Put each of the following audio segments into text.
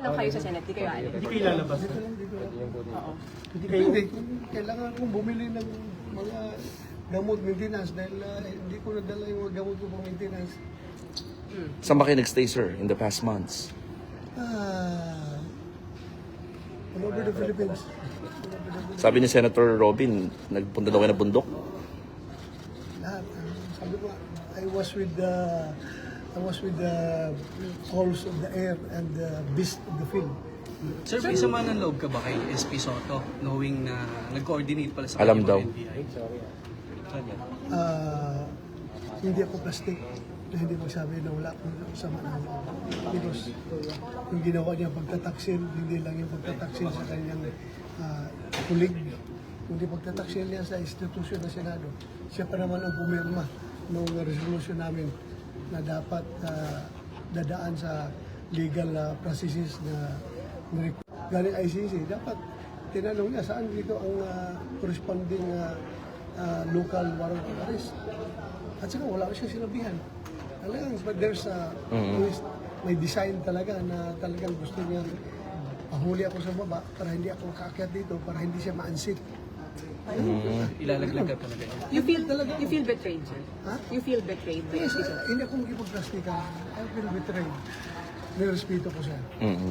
Lang kayo sa Senate, di kayo alam. Hindi kayo lalabas. Oo. Hindi kayo... Hindi, kailangan kong bumili ng mga gamot maintenance dahil hindi ko nadala yung mga gamot ko pang maintenance. Saan ba kayo nagstay, sir, in the past months? All over the Philippines. Sabi ni Senator Robin, nagpunta daw kayo ng bundok. Lahat. Sabi ko, I was with the calls of the air and the beast of the field. Sir, may sama ng loob ka ba kay SP Soto knowing na nag-coordinate pala sa Alam kanya daw. ng NBI? Hindi ako plastic na hindi magsabi na wala akong sama ng loob. Because yung ginawa niya pagtataksil, hindi lang yung pagtataksil sa kanyang kulig, kundi pagtataksil niya sa institusyon ng Senado. Siya pa naman ang pumirma ng resolution namin na dapat dadaan sa legal processes na galing ICC. Dapat tinanong niya saan dito ang corresponding local warrant of arrest. At saka wala siya sinabihan. Talagang, but there's may design talaga na talagang gusto niya pahuli ako sa baba para hindi ako makaakyat dito, para hindi siya maansit. Ilalaglag ka talaga niya. You feel betrayed, sir? Ha? You feel betrayed by Yes, SP Soto? hindi ako magkipagplastikan. I feel betrayed. Nirespeto ko siya.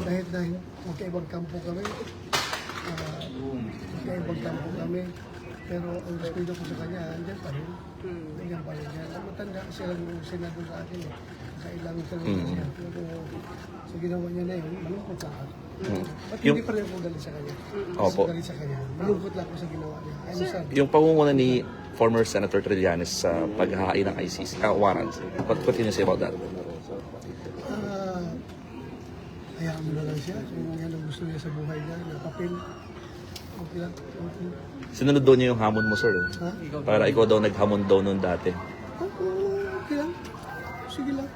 Kahit na magkaibang kampo kami, pero ang respeto ko sa kanya, andyan pa rin. Andyan pa rin. Matanda kasi ang senador sa akin eh. Kailang talaga siya. Pero sa ginawa niya na yun, malungkot sa akin. Ba't hindi pa rin ako galit sa kanya? Opo. Galit sa kanya. Malungkot lang ako sa ginawa niya. I'm sorry. Yung pangunguna ni former Senator Trillanes sa paghahain ng ICC, warrant. What can you say about that? Hayaan mo na lang siya. Kung yan ang gusto niya sa buhay niya, na papel. Okay lang. Okay. Sinunod daw niya yung hamon mo, sir. Ha? Para ikaw daw naghamon daw noon dati. Okay lang. Sige lang.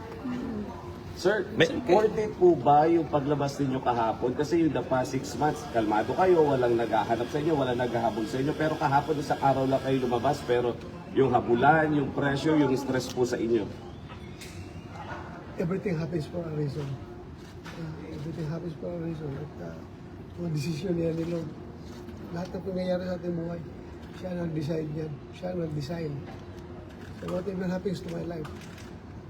Sir, worth it po ba yung paglabas ninyo kahapon? Kasi yung the past 6 months, kalmado kayo, walang naghahanap sa inyo, walang naghahabol sa inyo. Pero kahapon, isang araw lang kayo lumabas, pero yung habulan, yung pressure, yung stress po sa inyo. Everything happens for a reason. Everything happens for a reason. At mga desisyon niya ni Lord. Lahat ng nangyayari sa ating buhay, siya nag-decide yan. Siya nag-design. So whatever happens to my life,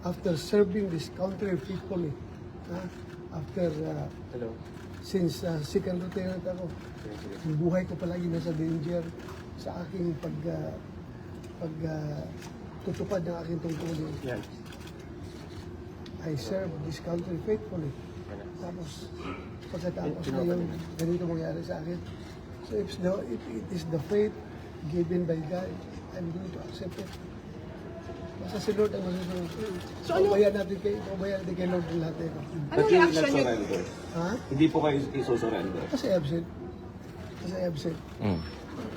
after serving this country faithfully, since second lieutenant ako, yung buhay ko palagi nasa danger sa aking tutupad ng aking tungkulin. I serve this country faithfully. Tapos, pagkatapos na yung ganito mangyari sa akin. So if it is the faith given by God, I'm going to accept it. Basta si Lord ang masusunod. So pabayan natin kay Lord ang lahat ito. Anong reaction niyo? Ha? Hindi po kayo isusurrender. Kasi absent.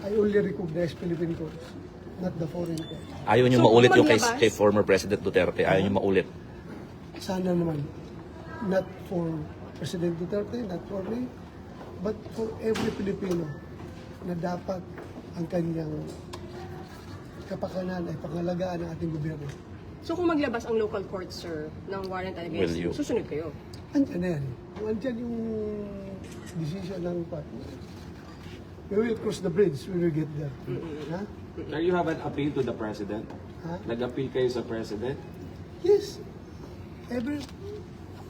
I only recognize Philippine courts, not the foreign courts. Ayaw niyo So, maulit yung maglabas? kay former President Duterte. Ayaw niyo maulit. Sana naman, not for President Duterte, not for me, but for every Filipino na dapat ang kanyang kapakanan ay pangalagaan ng ating gobyerno. So kung maglabas ang local court, sir, ng warrant against Will you? you, susunod kayo? Andyan na yan. Andyan yung decision ng party. We will cross the bridge when we get there. Ha? Sir, you have an appeal to the President? Ha? Nag-appeal kayo sa President? Yes.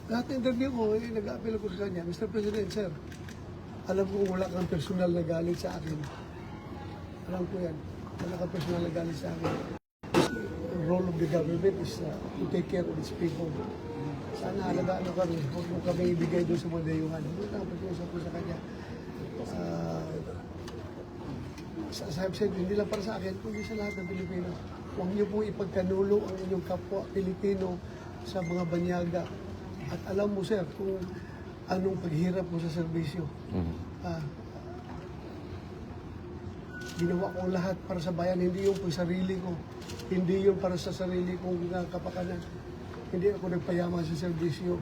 Lahat ng interview ko, nag-appeal ko sa kanya, Mr. President, sir, alam ko wala kang personal na galit sa akin. Alam ko yan. Wala kang personal na galit sa akin. The role of the government is to take care of its people. Sana alagaan mo kami. Huwag mo kami ibigay doon sa mga dayuhan. Huwag na pag-usap ko sa kanya. Sabi said, hindi lang para sa akin, kundi sa lahat ng Pilipino. Huwag niyo po ipagkanulo ang inyong kapwa Pilipino sa mga banyaga. At alam mo, sir, kung anong paghirap mo sa serbisyo. Ginawa ko ang lahat para sa bayan, hindi yung pang sarili ko. Hindi yung para sa sarili kong kapakanan. Hindi ako nagpayaman sa serbisyo.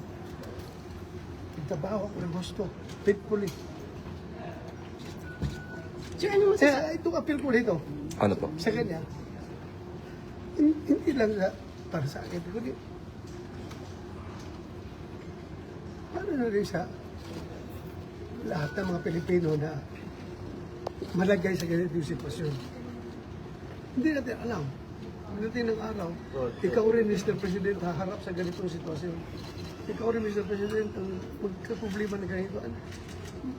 Nagtrabaho ako ng gusto, faithfully. Sir, ano masasabi? Itong appeal ko dito, Ano po? sa kanya, hindi lang para sa akin, kundi paano na rin sa lahat ng mga Pilipino na malagay sa ganitong sitwasyon. Hindi natin alam. Pagdating ng araw, ikaw rin, Mr. President, haharap sa ganitong sitwasyon. Ikaw rin, Mr. President, ang magkaproblema na ganito.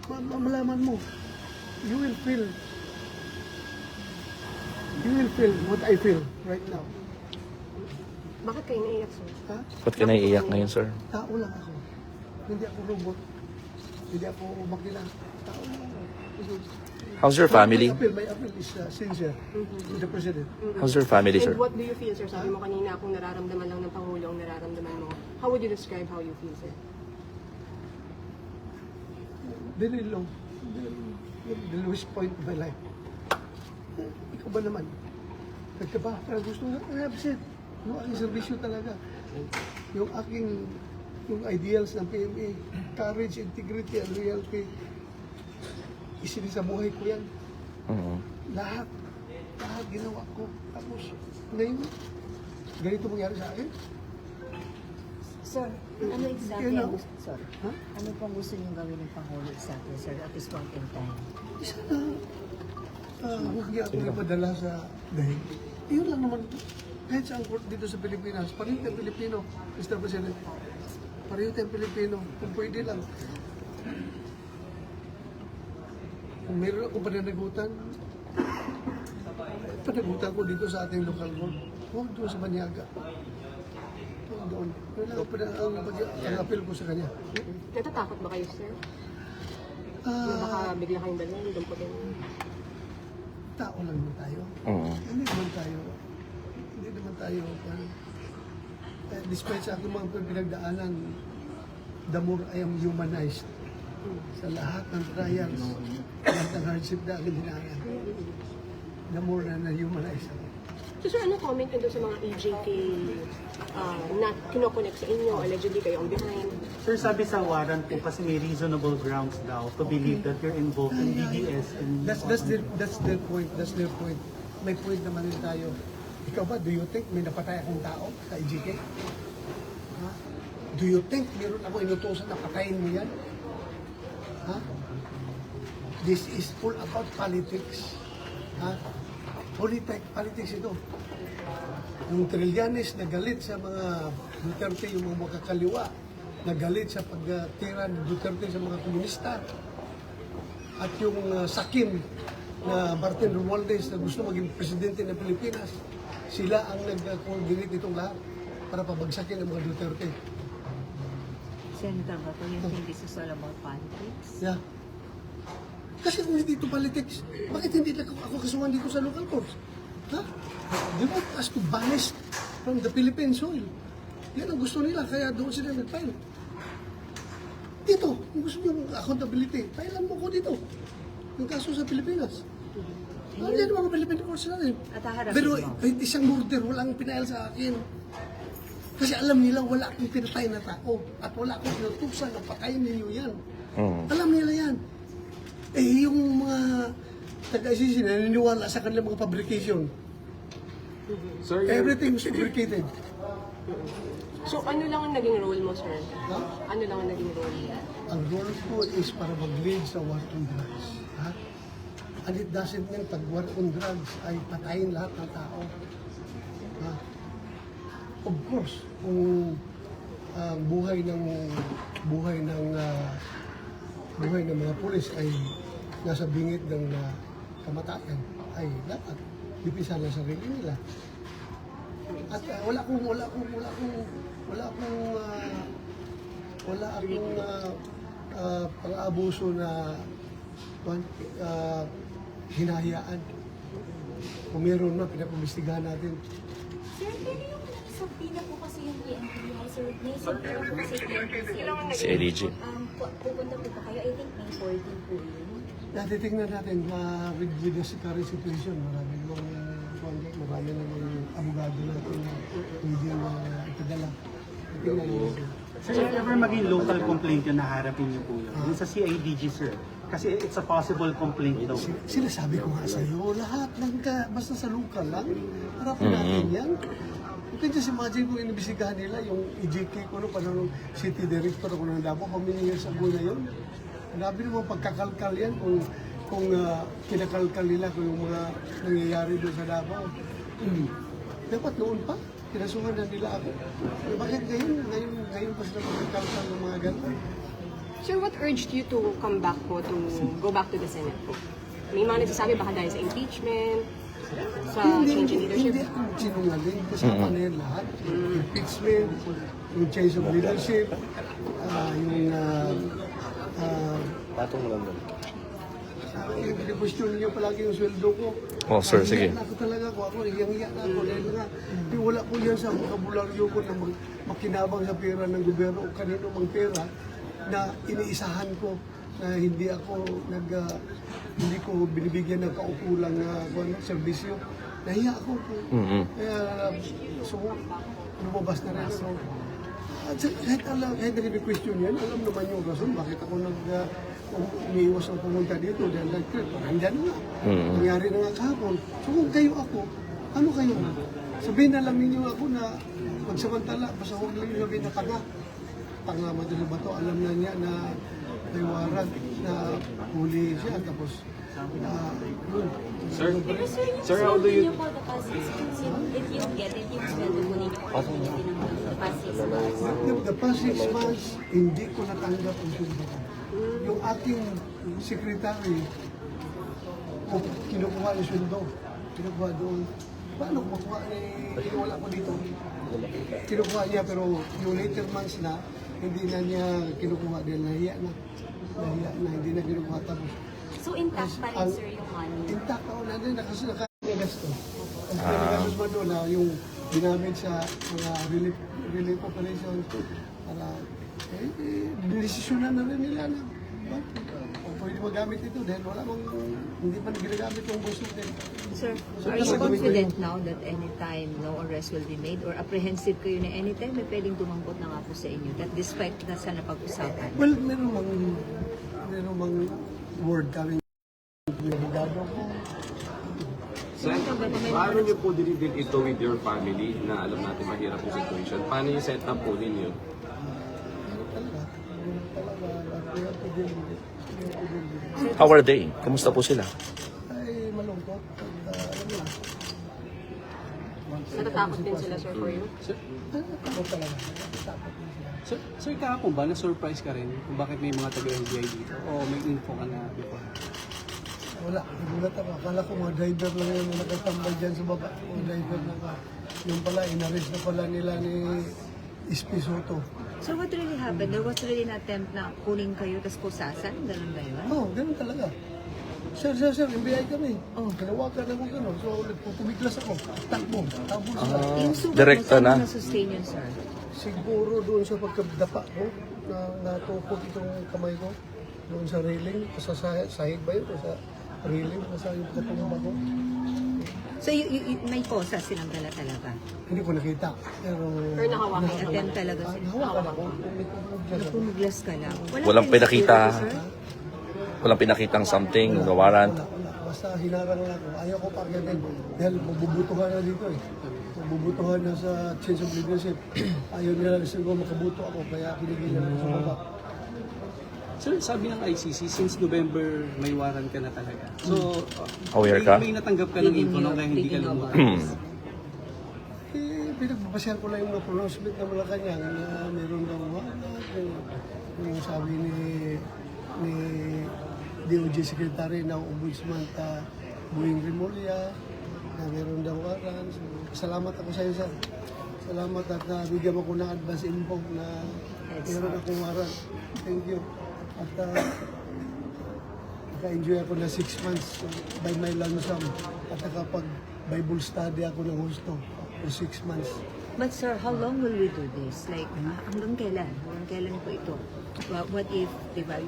Malaman mo, you will feel what I feel right now. Bakit kayo naiyak, sir? Ha? Ba't ka naiiyak ngayon, sir? Tao lang ako. Hindi ako robot. Hindi ako makina. Tao lang ako. How's your family? My appeal is sincere to the President. How's your family, sir? And what do you feel, sir? Sabi mo kanina, kung nararamdaman lang ng Pangulo ang nararamdaman mo. How would you describe how you feel, sir? Very low. The lowest point of my life. Ikaw ba naman? Nagkaba, parang gusto nga, ay absent. Yung aking servisyo talaga. Yung aking, yung ideals ng PMA, courage, integrity, and loyalty, isinin sa buhay ko yan. Lahat ginawa ko. Tapos, ngayon, ganito mangyari sa akin. Sir, ano exactly You know? ang gusto, sorry. Ha? Ano pong gusto niyong gawin ng Pangulo exactly, sir, at this point in time? Isa na, huwag niya akong ipadala sa dahil. Yun lang naman, kahit sa court dito sa Pilipinas, pareho tayong Pilipino, Mr. President. Pareho tayong Pilipino, kung pwede lang. Kung meron akong pananagutan ko dito sa ating local court. Huwag doon sa Banyaga. Huwag doon. Yun lang ang appeal ko sa kanya. Natatakot ba kayo, sir? Na Ah, baka bigla kayong dalhin, dumputin. tao lang naman tayo. Hindi naman tayo, despite sa aking mga pinagdaanan, the more I am humanized sa lahat ng trials, lahat ng hardship na aking dinaanan, the more na humanize ako. So, sir, ano comment nyo doon sa mga EJK na kinoconnect sa inyo? Allegedly kayo ang behind. Sir, sabi sa warrant po kasi may reasonable grounds daw to believe that you're involved in DDS and That's their point. May point naman din tayo. Ikaw ba, do you think may napatay akong tao sa EJK? Ha? Do you think meron ako inutusan na patayin mo yan? Ha? This is all about politics. Ha? Politics ito. Yung Trillanes na galit sa mga Duterte, yung mga makakaliwa, na galit sa pagtira ni Duterte sa mga komunista. At yung Sakim na Martin Romualdez na gusto maging presidente ng Pilipinas, sila ang nag-coordinate itong lahat para pabagsakin ang mga Duterte. Senator Bato, you think this is all about politics? Yeah. Kasi kung hindi ito politics, bakit hindi ako kasuhan dito sa local courts? Ha? They want us to banish from the Philippine soil. Yan ang gusto nila, kaya doon sila nag-file. Dito, kung gusto nyo accountability, filean mo ko dito. Yung kaso sa Pilipinas. Ano yan ang mga Philippine courts natin? At haharapin Pero mo? isang murder, walang pinail sa akin. Kasi alam nila, wala akong pinatay na tao. At wala akong pinutusan na patayin ninyo yan. Alam nila yan. Eh, yung mga taga-ICC naniniwala sa kanilang mga fabrication. Sir, Everything is fabricated. So, ano lang ang naging role mo, sir? Ha? Ano lang ang naging role mo? Ang role ko is para mag-lead sa war on drugs. Ha? And it doesn't mean pag war on drugs ay patayin lahat ng tao. Ha? Of course, kung ang buhay ng mga pulis ay nasa bingit ng kamatayan, ay dapat dipisan ng sarili nila. At wala akong pang-abuso na hinahayaan. Kung meron na, pinapumistigahan natin. Sir, pero yung sa pila po kasi yung PNP, sir, may sir po kasi PNP Si LG. pupunta po pa kayo, I think May 14 po yun. Titingnan natin with the current situation, marami namang abogado natin na pwede na ipadala. Titingnan natin. Sir, if ever maging local complaint yun, naharapin niyo po yun. Yung sa CIDG, sir. Kasi it's a possible complaint daw. Sinasabi ko nga sa iyo, lahat basta sa local lang, harapin natin yan. You can just imagine kung inibisigahan nila yung EJK ko, paano city director ako ng Davao, pamilya sa buhay na yun. Grabe naman pagkakalkal yan kung kinakalkal nila kung yung mga nangyayari doon sa Davao. Dapat noon pa, kinasuhan na nila ako. Bakit ngayon pa sila pagkakalkal ng mga ganun? Sir, what urged you to come back po, to go back to the Senate po? May mga nagsasabi baka dahil sa impeachment, sa change in leadership. Hindi ako sinungaling. Kasama na yan lahat. Impeachment, yung change of leadership, Patong mo lang doon. yung question niyo palagi yung sweldo ko. Oh, sir, sige. Ako talaga ako, hiyang-hiya na ako. Dahil nga, wala po yan sa vokabularyo ko na makinabang sa pera ng gobyerno o kanino mang pera na iniisahan ko na hindi hindi ko binibigyan ng kaukulang serbisyo. Nahiya ako po. Kaya, so, lumabas na rin ako. At kahit nag-question yan, alam naman yung rason bakit ako umiiwas ang pumunta dito dahil nandiyan na nga. Nangyari na nga kahapon. So kung kayo ako, ano kayo? Sabihin na lang ninyo ako na magsamantala, basta huwag lang yung sabihin na tanga. Tanga Maduro Bato, alam na niya na may warrant na huli siya. Tapos, yun. Sir, how do you... Yung for the past 6 months, if you get it, yung sweldo mo ninyo for the past 6 months. The past 6 months, hindi ko natanggap ang sweldo ko. Yung aking secretary, kinukuha yung sweldo. Kinukuha doon. Paano kukuha wala ko dito? Kinukuha niya pero yung later months na, hindi na niya kinukuha dahil nahiya na. Nahiya na, hindi na kinukuha tapos. So intact pa rin, sir, yung money? Intact ako na din, nakagasto. Kasi nagagastos mo doon na yung ginamit sa mga relief operation para desisyonan na rin nila na kung pwede magamit ito dahil wala mang hindi pa ginagamit yung buso din. Sir, are you confident now that anytime no arrest will be made or apprehensive kayo na anytime may pwedeng dumampot na nga po sa inyo that despite na sa napag-usapan? Well, meron mang word kami yung abogado ko. Sir, paano niyo po dinidil ito with your family na alam natin mahirap yung situation? Paano yung setup po ninyo? How are they? Kumusta po sila? Ay, malungkot. Alam mo, Natatakot din sila, sir, for you? takot talaga. Takot din sila. Sir, kahapon ba, na-surprise ka rin kung bakit may mga taga-NBI dito? O may info ka na before? Wala, nagulat ako. Akala ko mga driver lang yung nakatambay dyan sa baba. Mga driver na ka. Yung pala, inaris na pala nila ni SP Soto. So what really happened? There was really an attempt na kunin kayo tapos pusasan? Ganun ba yun? Oo, ganun talaga. Sir, NBI kami. Kinawakan ako gano'n. So, pumiglas ako. Takbo sila. Yung sugat Direkta mo, na. saan mo na-sustain yun, sir? Siguro doon sa pagkadapa ko, na natukot itong kamay ko. Doon sa railing, sa sahig ba yun? O sa railing, nasa yung katumba ko. So may posa silang dala talaga? Hindi ko nakita. Pero Or nahawakan May attempt talaga sila? nahawakan ako. Pumiglas ka lang? Walang pinakita. sir? Walang pinakitang something, no warrant. Wala. Basta hinarang na ako. Ayaw ko pagdating. Dahil mabubutuhan na dito eh. Mabubutuhan na sa change of leadership. Ayaw nila na siguro makabuto ako. Kaya kinigilan ako sa baba. Sir, sabi ng ICC, since November, may warrant ka na talaga. So, Aware ka? may natanggap ka ng info nung kaya hindi ka lumutang. Pinagbabasyan ko lang yung mga pronouncement na Malacanang na meron daw yung sabi ni DOJ Secretary na Ombudsman Buing Rimulya na meron daw warrant. So, salamat ako sa iyo, sir. Salamat at nabigyan mo ko ng advance info na meron akong warrant. Thank you. At naka-enjoy ako na 6 months by my lansam at nakapag-Bible study ako ng gusto for 6 months. But sir, how long will we do this? Like, hanggang kailan? Hanggang kailan po ito? What if, diba,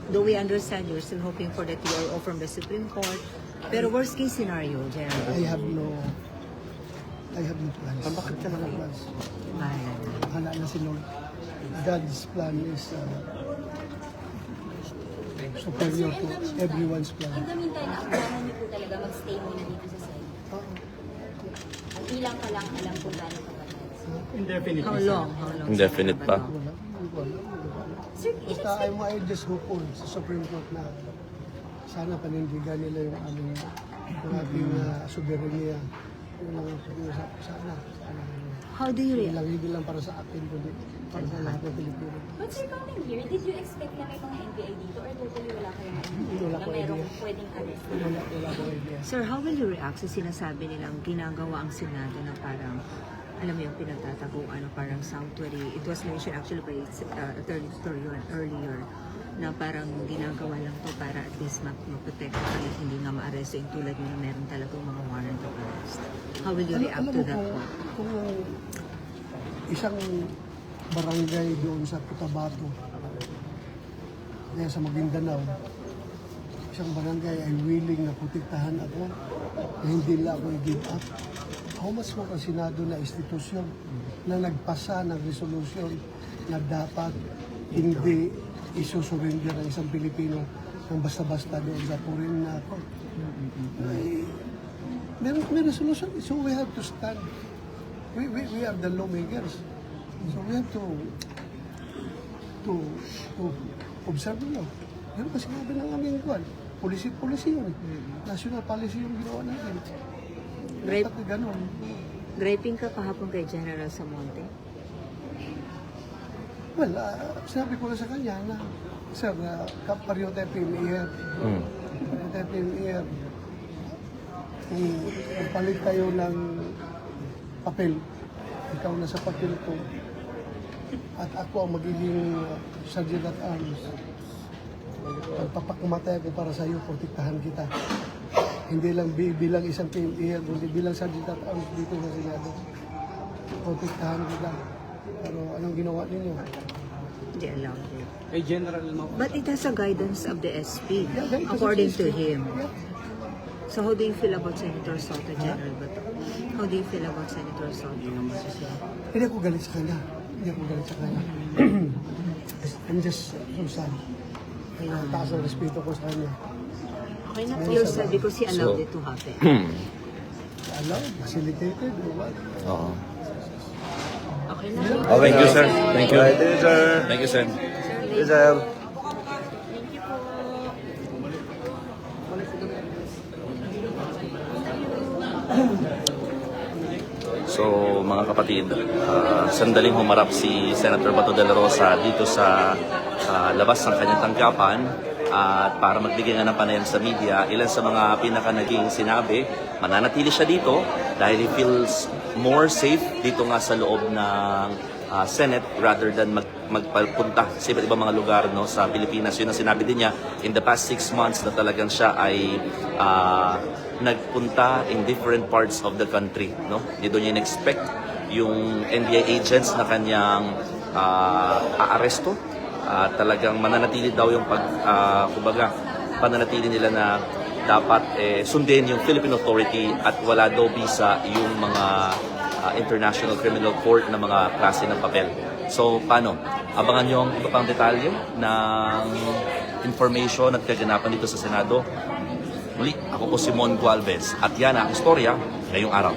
though we understand you're still hoping for the TRO from the Supreme Court, pero worst case scenario, General? I have no plans. Bakit ka naman plans? Bahala na si Lord. God's plan is superior to everyone's plan. In the meantime, naakbahan niyo po talaga mag-stay muna dito sa site. Ilang ka lang alam kung gano'n ka ba? Indefinitely, How sir. long? How long? Indefinite pa. Wala. Sir, Basta I just hope po sa Supreme Court na sana panindigan nila yung aming ating soberanya. Yun lang ang pag-uusap ko sana. How do you react? Hindi lang para sa akin, kundi para sa lahat ng Pilipino. but sir, coming here, did you expect na may mga NBI dito or totally wala kayong Wala na ko merong idea. pwedeng arrest? Wala ko idea. Sir, how will you react sa sinasabi nilang ginagawa ang Senado na parang, alam mo yung pinagtataguan, na parang sanctuary. It was mentioned actually by Attorney Torion earlier na parang ginagawa lang to para at least maprotect at hindi nga ma-arresto yung tulad nyo na meron talagang mga warrant of arrest. How will you react Alam to mo that? kung isang barangay doon sa Cotabato, kaya sa Maguindanao, isang barangay ay willing na protektahan ako na hindi lang ako i-give up. How much more ang Senado na institusyon na nagpasa ng resolusyon na dapat hindi isusurrender ang isang Pilipino ng basta-basta doon sa foreign na court. May resolution, so we have to stand. We are the lawmakers. So we have to observe the law. Yan pa sinabi ng aming kwan. Policy yun. National policy yung ginawa natin. Grape, Dapat ganun. griping ka kahapon kay General Samonte? Well, sinabi ko na sa kanya na, sir, pareho tayo PMER. Pareho tayo PMER. Kung magpalit tayo ng papel, ikaw na sa papel ko, at ako ang magiging sergeant at arms. Pagpapakamatay ako para sa iyo, protektahan kita. Hindi lang bilang isang PMER, kundi bilang sergeant at arms dito sa Senado. Protektahan kita. Pero anong ginawa ninyo? Hindi alam. Kay General no? But it has a guidance of the SP, Yeah, guidance of according the to SP. him. Yeah. So how do you feel about Senator Soto, General Bato? How do you feel about Senator Soto? Hindi ako galit sa kanya. Hindi ako galit sa kanya. I'm just so sad. Kaya taas ang respeto ko sa kanya. Okay na feel sad because he allowed it to happen. Allowed, facilitated, or what? Oo. Okay na. Oh, thank you, sir. Thank you. Thank you, sir. Thank you, sir. Thank you, sir. So, mga kapatid, sandaling humarap si Senator Bato de la Rosa dito sa labas ng kanyang tanggapan at para magbigay nga ng panayam sa media, ilan sa mga pinaka naging sinabi, mananatili siya dito dahil he feels more safe dito nga sa loob ng Senate rather than magpapunta sa iba't ibang mga lugar no, sa Pilipinas. Yun ang sinabi din niya in the past 6 months na talagang siya ay nagpunta in different parts of the country. No? Dito niya in-expect yung NBI agents na kanyang aaresto. Talagang mananatili daw yung kumbaga, pananatili nila na dapat sundin yung Philippine Authority at wala daw visa yung mga International Criminal Court na mga klase ng papel. So, paano? Abangan nyo ang iba pang detalye ng information at kaganapan dito sa Senado. Muli, ako po si Mon Gualvez at yan ang istorya ngayong araw.